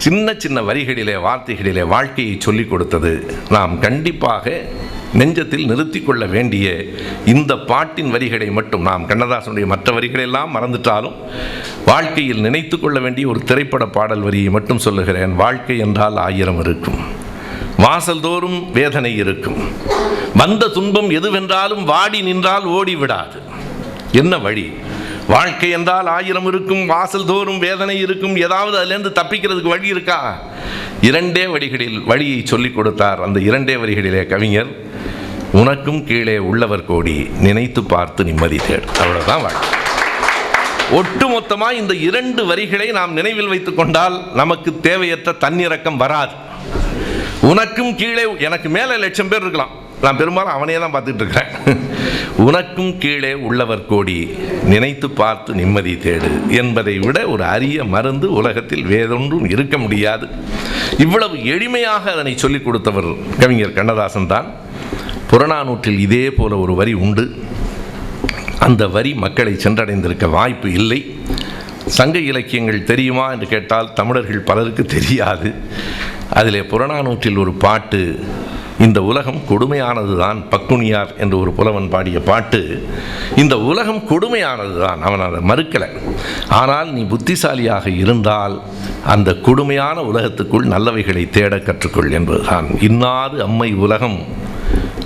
சின்ன சின்ன வரிகளிலே வார்த்தைகளிலே வாழ்க்கையை சொல்லிக் கொடுத்தது. நாம் கண்டிப்பாக நெஞ்சத்தில் நிறுத்தி கொள்ள வேண்டிய இந்த பாட்டின் வரிகளை மட்டும், நாம் கண்ணதாசனுடைய மற்ற வரிகளெல்லாம் மறந்துட்டாலும் வாழ்க்கையில் நினைத்து கொள்ள வேண்டிய ஒரு திரைப்பட பாடல் வரியை மட்டும் சொல்லுகிறேன். வாழ்க்கை என்றால் 1000 இருக்கும், வாசல் தோறும் வேதனை இருக்கும், வந்த துன்பம் எதுவென்றாலும் வாடி நின்றால் ஓடிவிடாது. என்ன வழி? வாழ்க்கை என்றால் 1000 இருக்கும், வாசல் தோறும் வேதனை இருக்கும், ஏதாவது அதிலிருந்து தப்பிக்கிறதுக்கு வழி இருக்கா? 2 வரிகளில் வழியை சொல்லிக் கொடுத்தார். அந்த 2 வரிகளிலே கவிஞர், உனக்கும் கீழே உள்ளவர் கோடி, நினைத்து பார்த்து நிம்மதி தேடு. அவ்வளவுதான் வாழ்க்கை. ஒட்டுமொத்தமாக இந்த 2 வரிகளை நாம் நினைவில் வைத்துக் கொண்டால் நமக்கு தேவையற்ற தன்னிறக்கம் வராது. உனக்கும் கீழே, எனக்கு மேலே 1,00,000 பேர் இருக்கலாம், நான் பெரும்பாலும் அவனே தான் பார்த்துட்டு இருக்கிறேன். உனக்கும் கீழே உள்ளவர் கோடி, நினைத்து பார்த்து நிம்மதி தேடு என்பதை விட ஒரு அரிய மருந்து உலகத்தில் வேறொன்றும் இருக்க முடியாது. இவ்வளவு எளிமையாக அதனை சொல்லிக் கொடுத்தவர் கவிஞர் கண்ணதாசன் தான். புறநானூற்றில் இதே போல ஒரு வரி உண்டு. அந்த வரி மக்களை சென்றடைந்திருக்க வாய்ப்பு இல்லை. சங்க இலக்கியங்கள் தெரியுமா என்று கேட்டால் தமிழர்கள் பலருக்கு தெரியாது. அதிலே புறநானூற்றில் ஒரு பாட்டு, இந்த உலகம் கொடுமையானது தான், பக்குனியார் என்று ஒரு புலவன் பாடிய பாட்டு. இந்த உலகம் கொடுமையானது தான், அவன் அதை மறுக்கலை. ஆனால் நீ புத்திசாலியாக இருந்தால் அந்த கொடுமையான உலகத்துக்குள் நல்லவைகளை தேட கற்றுக்கொள் என்பதுதான். இன்னாது அம்மை உலகம்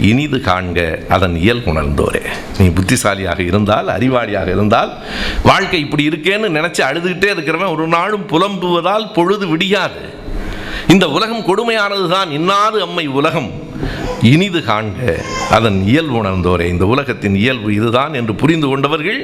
இனிது காண்க அதன் இயல் உணர்ந்தோரே. நீ புத்திசாலியாக இருந்தால், அறிவாளியாக இருந்தால், வாழ்க்கை இப்படி இருக்கேன்னு நினச்சி அழுதுகிட்டே இருக்கிறவன் ஒரு நாளும் புலம்புவதால் பொழுது விடியாது. இந்த உலகம் கொடுமையானது தான், இன்னாது அம்மை உலகம் இனிது காண்க அதன் இயல்பு உணர்ந்தோரே. இந்த உலகத்தின் இயல்பு இதுதான் என்று புரிந்து கொண்டவர்கள்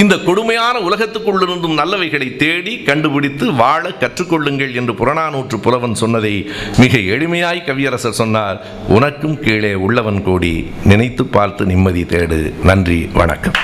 இந்த கொடுமையான உலகத்துக்குள்ளிருந்தும் நல்லவைகளை தேடி கண்டுபிடித்து வாழ கற்றுக்கொள்ளுங்கள் என்று புறநானூற்று புலவன் சொன்னதை மிக எளிமையாய் கவியரசர் சொன்னார். உனக்கும் கீழே உள்ளவன் கோடி, நினைத்து பார்த்து நிம்மதி தேடு. நன்றி, வணக்கம்.